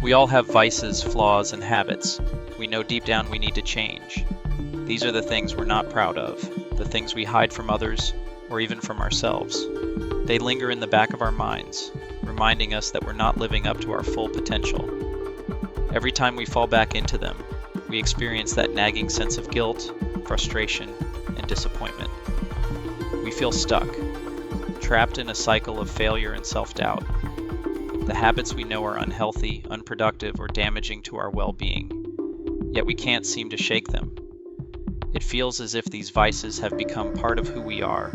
We all have vices, flaws, and habits we know deep down we need to change. These are the things we're not proud of, the things we hide from others or even from ourselves. They linger in the back of our minds, reminding us that we're not living up to our full potential. Every time we fall back into them, we experience that nagging sense of guilt, frustration, and disappointment. We feel stuck, trapped in a cycle of failure and self-doubt. The habits we know are unhealthy, unproductive, or damaging to our well-being, yet we can't seem to shake them. It feels as if these vices have become part of who we are,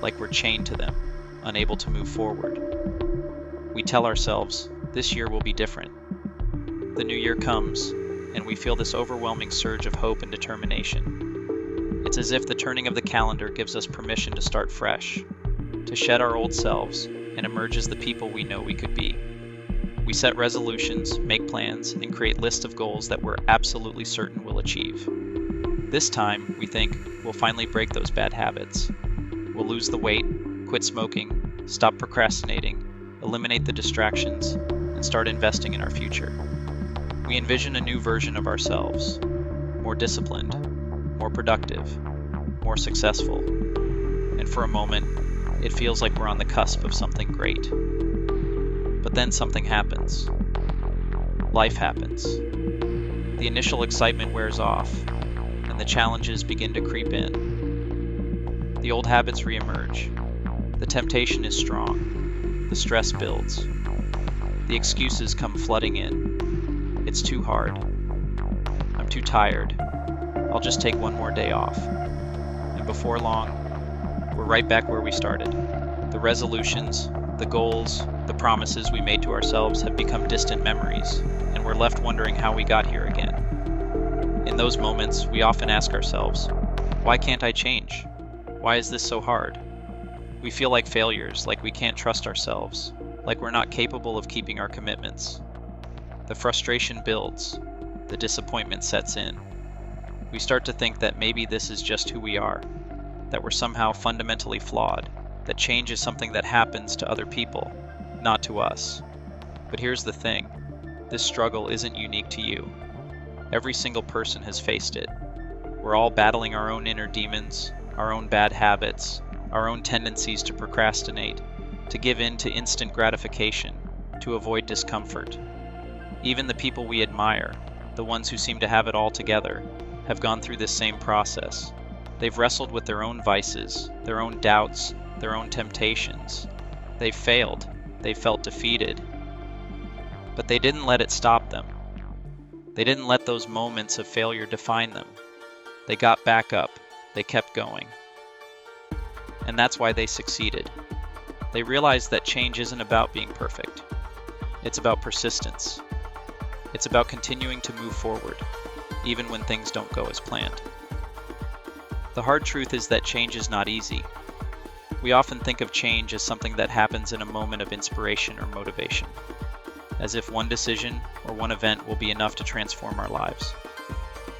like we're chained to them, unable to move forward. We tell ourselves, this year will be different. The new year comes, and we feel this overwhelming surge of hope and determination. It's as if the turning of the calendar gives us permission to start fresh, to shed our old selves, and emerge as the people we know we could be. We set resolutions, make plans, and create lists of goals that we're absolutely certain we'll achieve. This time, we think, we'll finally break those bad habits. We'll lose the weight, quit smoking, stop procrastinating, eliminate the distractions, and start investing in our future. We envision a new version of ourselves, more disciplined, more productive, more successful, and for a moment, it feels like we're on the cusp of something great. But then something happens. Life happens. The initial excitement wears off, and the challenges begin to creep in. The old habits reemerge. The temptation is strong. The stress builds. The excuses come flooding in. It's too hard. I'm too tired. I'll just take one more day off. And before long, we're right back where we started. The resolutions, the goals, the promises we made to ourselves have become distant memories, and we're left wondering how we got here again. In those moments, we often ask ourselves, why can't I change? Why is this so hard? We feel like failures, like we can't trust ourselves, like we're not capable of keeping our commitments. The frustration builds, the disappointment sets in. We start to think that maybe this is just who we are, that we're somehow fundamentally flawed, that change is something that happens to other people, not to us. But here's the thing, this struggle isn't unique to you. Every single person has faced it. We're all battling our own inner demons, our own bad habits, our own tendencies to procrastinate, to give in to instant gratification, to avoid discomfort. Even the people we admire, the ones who seem to have it all together, have gone through this same process. They've wrestled with their own vices, their own doubts, their own temptations. They've failed. They felt defeated. But they didn't let it stop them. They didn't let those moments of failure define them. They got back up. They kept going. And that's why they succeeded. They realized that change isn't about being perfect. It's about persistence. It's about continuing to move forward, even when things don't go as planned. The hard truth is that change is not easy. We often think of change as something that happens in a moment of inspiration or motivation, as if one decision or one event will be enough to transform our lives.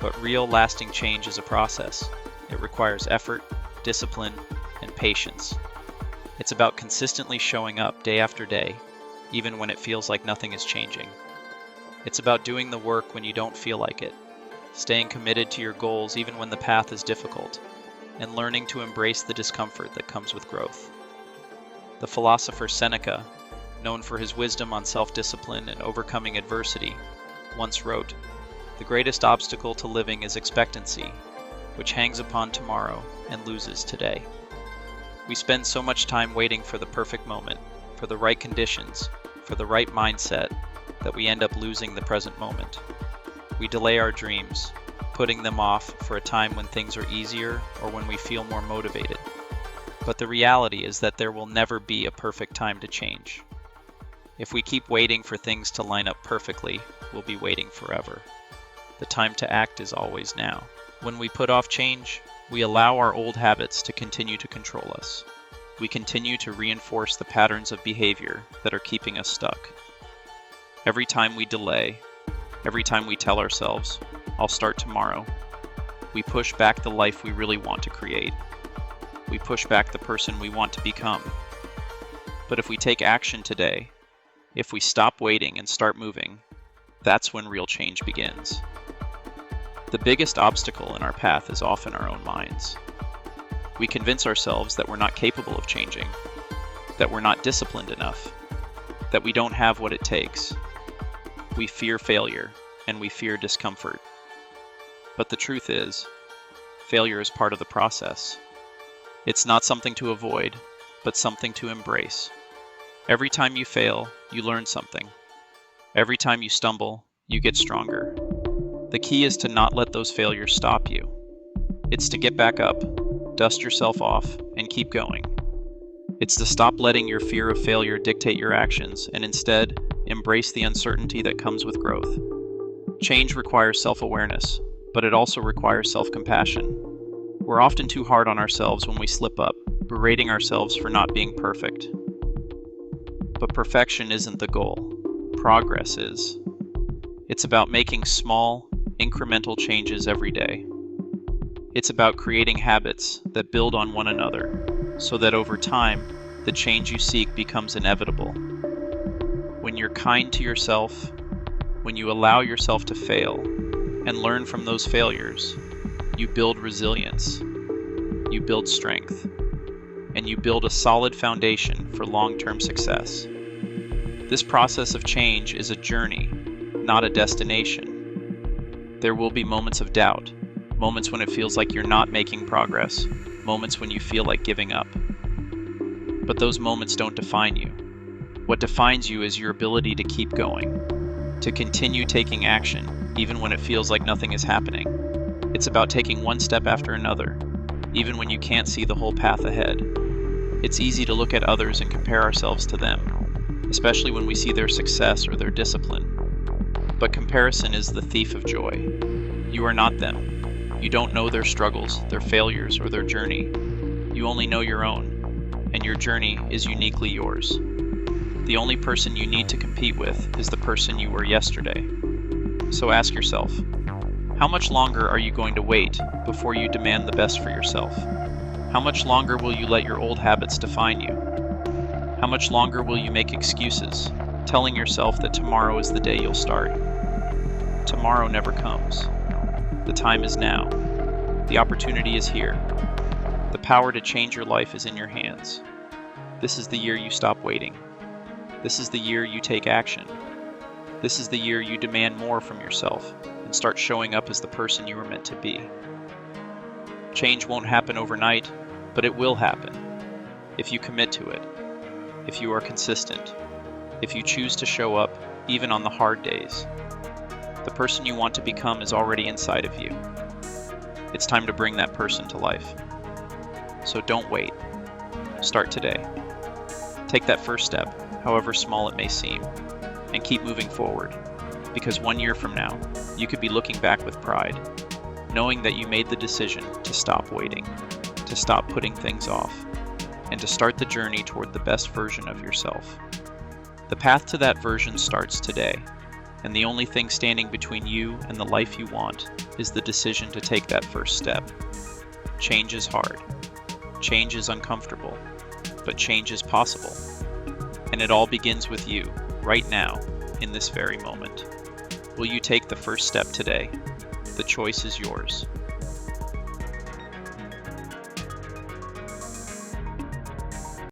But real, lasting change is a process. It requires effort, discipline, and patience. It's about consistently showing up day after day, even when it feels like nothing is changing. It's about doing the work when you don't feel like it, staying committed to your goals even when the path is difficult, and learning to embrace the discomfort that comes with growth. The philosopher Seneca, known for his wisdom on self-discipline and overcoming adversity, once wrote, "The greatest obstacle to living is expectancy, which hangs upon tomorrow and loses today." We spend so much time waiting for the perfect moment, for the right conditions, for the right mindset, that we end up losing the present moment. We delay our dreams, putting them off for a time when things are easier or when we feel more motivated. But the reality is that there will never be a perfect time to change. If we keep waiting for things to line up perfectly, we'll be waiting forever. The time to act is always now. When we put off change, we allow our old habits to continue to control us. We continue to reinforce the patterns of behavior that are keeping us stuck. Every time we delay, every time we tell ourselves, "I'll start tomorrow," we push back the life we really want to create. We push back the person we want to become. But if we take action today, if we stop waiting and start moving, That's when real change begins. The biggest obstacle in our path is often our own minds. We convince ourselves that we're not capable of changing, that we're not disciplined enough, that we don't have what it takes. We fear failure, and we fear discomfort. But the truth is, failure is part of the process. It's not something to avoid, but something to embrace. Every time you fail, you learn something. Every time you stumble, you get stronger. The key is to not let those failures stop you. It's to get back up, dust yourself off, and keep going. It's to stop letting your fear of failure dictate your actions and instead embrace the uncertainty that comes with growth. Change requires self-awareness, but it also requires self-compassion. We're often too hard on ourselves when we slip up, berating ourselves for not being perfect. But perfection isn't the goal. Progress is. It's about making small, incremental changes every day. It's about creating habits that build on one another, so that over time, the change you seek becomes inevitable. When you're kind to yourself, when you allow yourself to fail, and learn from those failures, you build resilience, you build strength, and you build a solid foundation for long-term success. This process of change is a journey, not a destination. There will be moments of doubt, moments when it feels like you're not making progress, moments when you feel like giving up. But those moments don't define you. What defines you is your ability to keep going, to continue taking action, even when it feels like nothing is happening. It's about taking one step after another, even when you can't see the whole path ahead. It's easy to look at others and compare ourselves to them, especially when we see their success or their discipline. But comparison is the thief of joy. You are not them. You don't know their struggles, their failures, or their journey. You only know your own, and your journey is uniquely yours. The only person you need to compete with is the person you were yesterday. So ask yourself, how much longer are you going to wait before you demand the best for yourself? How much longer will you let your old habits define you? How much longer will you make excuses, telling yourself that tomorrow is the day you'll start? Tomorrow never comes. The time is now. The opportunity is here. The power to change your life is in your hands. This is the year you stop waiting. This is the year you take action. This is the year you demand more from yourself and start showing up as the person you were meant to be. Change won't happen overnight, but it will happen if you commit to it, if you are consistent, if you choose to show up even on the hard days. The person you want to become is already inside of you. It's time to bring that person to life. So don't wait. Start today. Take that first step, however small it may seem, and keep moving forward, because 1 year from now, you could be looking back with pride, knowing that you made the decision to stop waiting, to stop putting things off, and to start the journey toward the best version of yourself. The path to that version starts today, and the only thing standing between you and the life you want is the decision to take that first step. Change is hard. Change is uncomfortable, but change is possible. And it all begins with you, right now, in this very moment. Will you take the first step today? The choice is yours.